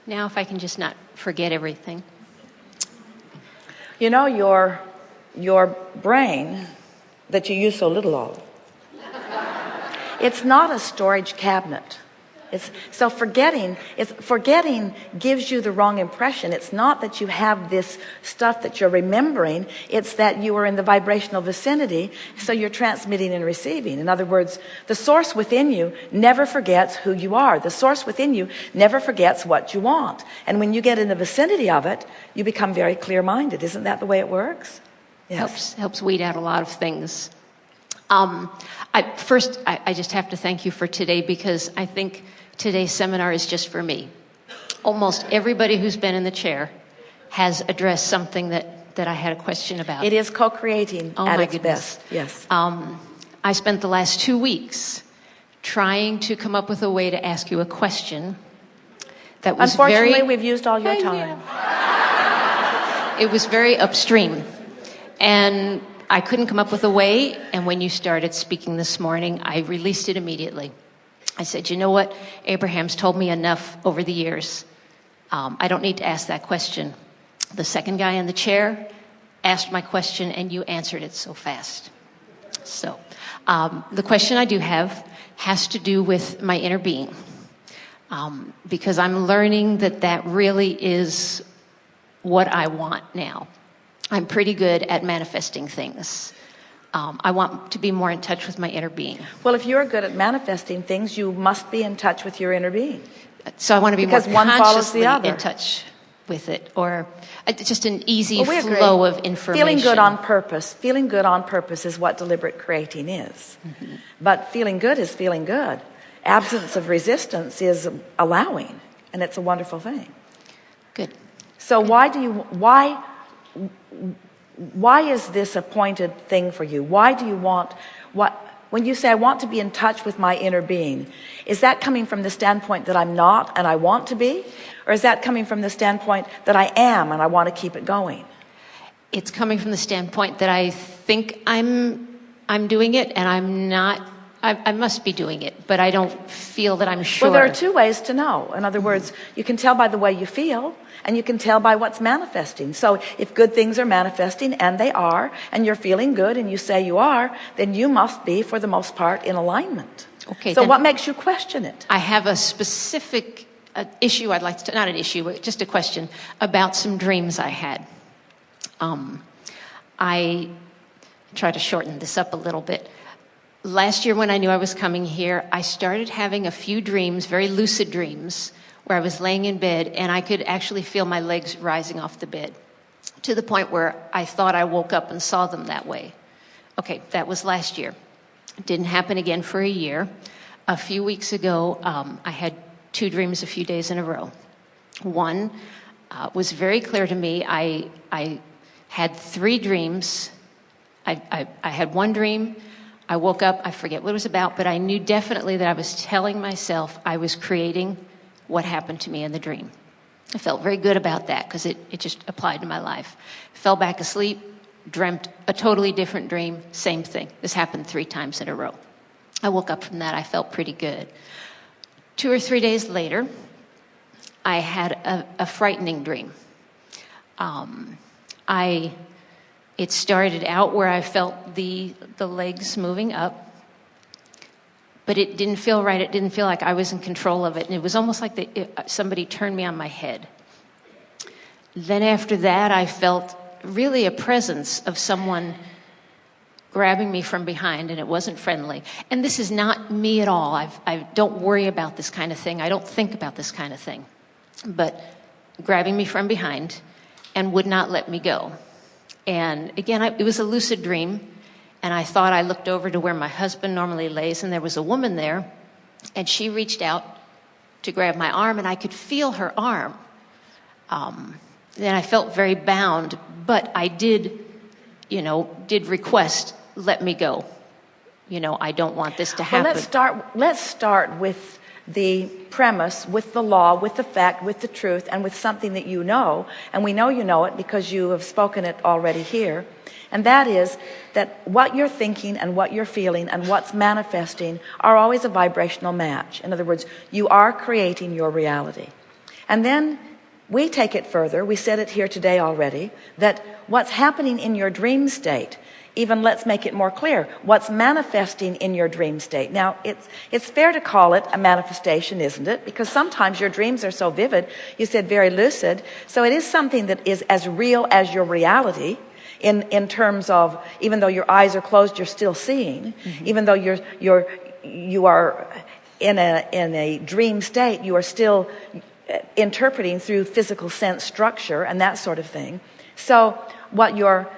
Now if I can just not forget everything. You know, your brain that you use so little of, it's not a storage cabinet. Forgetting gives you the wrong impression. It's not that you have this stuff that you're remembering. It's that you are in the vibrational vicinity, so you're transmitting and receiving. In other words, the source within you never forgets who you are. The source within you never forgets what you want. And when you get in the vicinity of it, you become very clear-minded. Isn't that the way it works? Yes. Helps weed out a lot of things. I just have to thank you for today, because I think today's seminar is just for me. Almost everybody who's been in the chair has addressed something that I had a question about. It is co-creating at its goodness. best. Yes. I spent the last 2 weeks trying to come up with a way to ask you a question that was Unfortunately, we've used all your time. It was very upstream. And I couldn't come up with a way, and when you started speaking this morning, I released it immediately. I said, you know what? Abraham's told me enough over the years. I don't need to ask that question. The second guy in the chair asked my question, and you answered it so fast. So the question I do have has to do with my inner being, because I'm learning that really is what I want now. I'm pretty good at manifesting things. I want to be more in touch with my inner being. Well, if you're good at manifesting things, you must be in touch with your inner being. So I want to be because more one follows the consciously other. in touch with it, or just an easy flow of information. Feeling good on purpose. Feeling good on purpose is what deliberate creating is. Mm-hmm. But feeling good is feeling good. Absence of resistance is allowing, and it's a wonderful thing. Good. So why is this a pointed thing for you? Why do you want when you say I want to be in touch with my inner being, is that coming from the standpoint that I'm not and I want to be? Or is that coming from the standpoint that I am and I want to keep it going? It's coming from the standpoint that I think I'm doing it, and I'm not. I must be doing it, but I don't feel that I'm sure. Well, there are two ways to know. In other words, you can tell by the way you feel, and you can tell by what's manifesting. So if good things are manifesting, and they are, and you're feeling good, and you say you are, then you must be, for the most part, in alignment. Okay. So what makes you question it? I have a specific issue I'd like to, not an issue, but just a question about some dreams I had. I try to shorten this up a little bit. Last year when I knew I was coming here, I started having a few dreams, very lucid dreams, where I was laying in bed and I could actually feel my legs rising off the bed, to the point where I thought I woke up and saw them that way. Okay, that was last year. It didn't happen again for a year. A few weeks ago, I had 2 dreams a few days in a row. One was very clear to me. I had 3 dreams. I had one dream. I woke up, I forget what it was about, but I knew definitely that I was telling myself I was creating what happened to me in the dream. I felt very good about that because it just applied to my life. Fell back asleep, dreamt a totally different dream, same thing. This happened 3 times in a row. I woke up from that, I felt pretty good. 2 or 3 days later, I had a frightening dream. It started out where I felt the legs moving up, but it didn't feel right. It didn't feel like I was in control of it. And it was almost like somebody turned me on my head. Then after that, I felt really a presence of someone grabbing me from behind, and it wasn't friendly. And this is not me at all. I don't worry about this kind of thing. I don't think about this kind of thing. But grabbing me from behind and would not let me go. And again, it was a lucid dream, and I thought I looked over to where my husband normally lays, and there was a woman there, and she reached out to grab my arm, and I could feel her arm. Then I felt very bound, but I did request, let me go. I don't want this to Well, happen. let's start with the premise, with the law, with the fact, with the truth, and with something that you know. And we know you know it because you have spoken it already here. And that is that what you're thinking and what you're feeling and what's manifesting are always a vibrational match. In other words, you are creating your reality. And then we take it further. We said it here today already, that what's happening in your dream state, even let's make it more clear, what's manifesting in your dream state. Now, it's fair to call it a manifestation, isn't it? Because sometimes your dreams are so vivid. You said very lucid. So it is something that is as real as your reality. In terms of, even though your eyes are closed, you're still seeing. Mm-hmm. Even though you are in a dream state, you are still interpreting through physical sense structure and that sort of thing. So what you're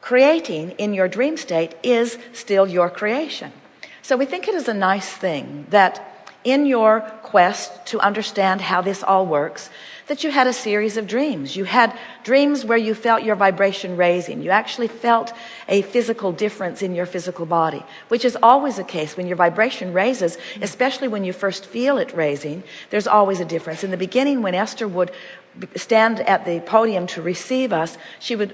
creating in your dream state is still your creation. So we think it is a nice thing that in your quest to understand how this all works, that you had a series of dreams. You had dreams where you felt your vibration raising. You actually felt a physical difference in your physical body, which is always the case. When your vibration raises, especially when you first feel it raising, there's always a difference. In the beginning, when Esther would stand at the podium to receive us, she would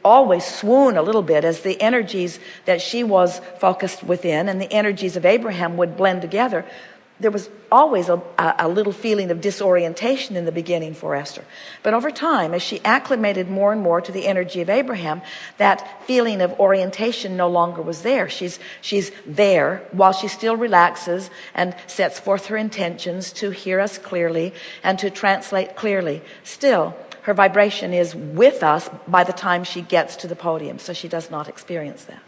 always swoon a little bit as the energies that she was focused within and the energies of Abraham would blend together. There was always a little feeling of disorientation in the beginning for Esther. But over time, as she acclimated more and more to the energy of Abraham, that feeling of orientation no longer was there. She's there while she still relaxes and sets forth her intentions to hear us clearly and to translate clearly. Still, her vibration is with us by the time she gets to the podium, so she does not experience that.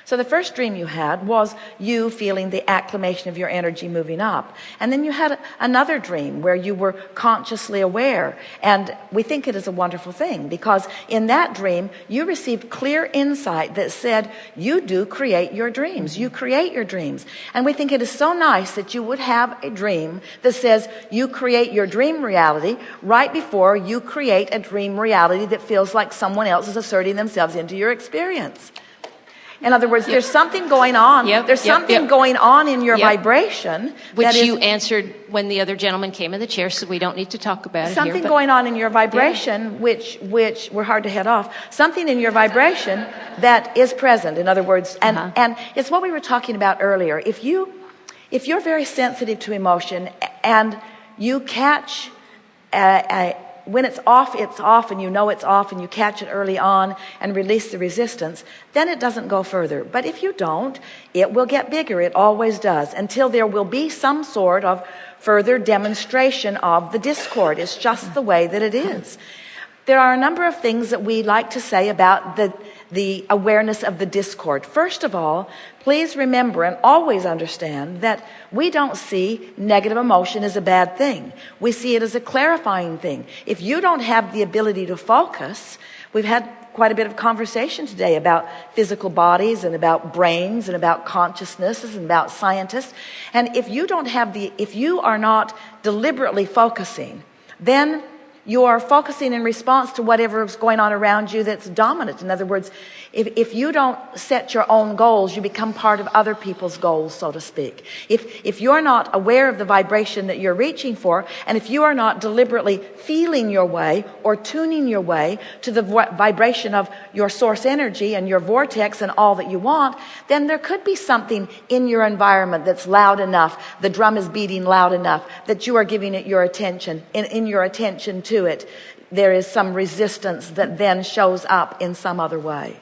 So the first dream you had was you feeling the acclimation of your energy moving up. And then you had another dream where you were consciously aware. And we think it is a wonderful thing because in that dream, you received clear insight that said, you do create your dreams. You create your dreams. And we think it is so nice that you would have a dream that says you create your dream reality right before you create a dream reality that feels like someone else is asserting themselves into your experience. In other words, there's something going on. There's something going on in your vibration. Which you answered when the other gentleman came in the chair, so we don't need to talk about it something going on in your vibration, which we're hard to head off. Something in your vibration that is present. In other words, and it's what we were talking about earlier. If you're very sensitive to emotion and you catch when it's off, and you know it's off, and you catch it early on and release the resistance, then it doesn't go further. But if you don't, it will get bigger. It always does, until there will be some sort of further demonstration of the discord. It's just the way that it is. There are a number of things that we like to say about the awareness of the discord. First of all, please remember and always understand that we don't see negative emotion as a bad thing. We see it as a clarifying thing. If you don't have the ability to focus, we've had quite a bit of conversation today about physical bodies and about brains and about consciousnesses and about scientists. And if you are not deliberately focusing, then you are focusing in response to whatever is going on around you that's dominant. In other words, if you don't set your own goals, you become part of other people's goals, so to speak. If you're not aware of the vibration that you're reaching for, and if you are not deliberately feeling your way or tuning your way to the vibration of your source energy and your vortex and all that you want, then there could be something in your environment that's loud enough, the drum is beating loud enough, that you are giving it your attention. In your attention to it, there is some resistance that then shows up in some other way.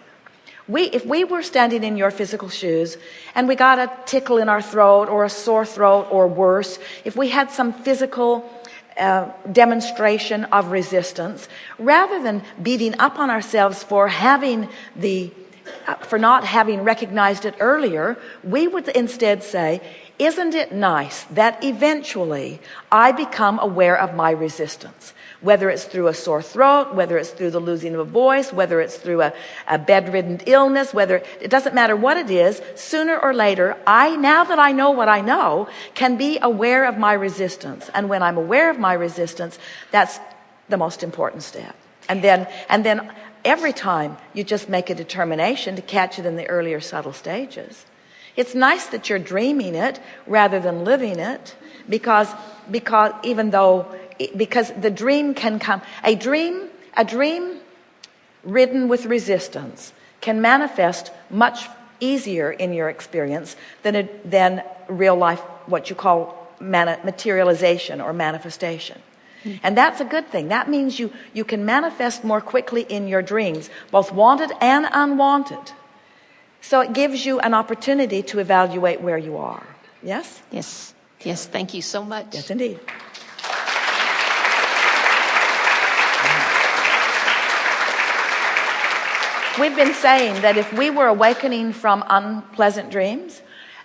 If we were standing in your physical shoes and we got a tickle in our throat or a sore throat or worse, if we had some physical demonstration of resistance, rather than beating up on ourselves for not having recognized it earlier, we would instead say, isn't it nice that eventually I become aware of my resistance? Whether it's through a sore throat, whether it's through the losing of a voice, whether it's through a bedridden illness, it doesn't matter what it is, sooner or later, now that I know what I know, can be aware of my resistance. And when I'm aware of my resistance, that's the most important step. And then every time you just make a determination to catch it in the earlier subtle stages. It's nice that you're dreaming it rather than living it, because the dream can come. A dream ridden with resistance can manifest much easier in your experience than real life, what you call materialization or manifestation. And that's a good thing. That means you can manifest more quickly in your dreams, both wanted and unwanted. So it gives you an opportunity to evaluate where you are. Yes? Yes. Yes, thank you so much. Yes, indeed. We've been saying that if we were awakening from unpleasant dreams,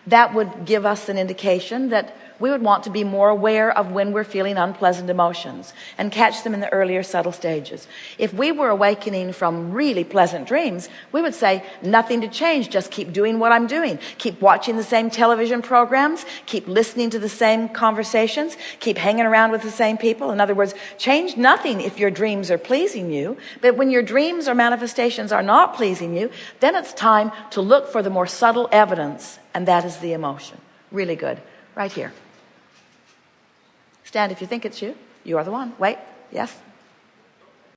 that would give us an indication that we would want to be more aware of when we're feeling unpleasant emotions and catch them in the earlier subtle stages. If we were awakening from really pleasant dreams, we would say, nothing to change, just keep doing what I'm doing. Keep watching the same television programs, keep listening to the same conversations, keep hanging around with the same people. In other words, change nothing if your dreams are pleasing you. But when your dreams or manifestations are not pleasing you, then it's time to look for the more subtle evidence, and that is the emotion. Really good. Right here. Stand if you think it's you. You are the one. Wait. Yes.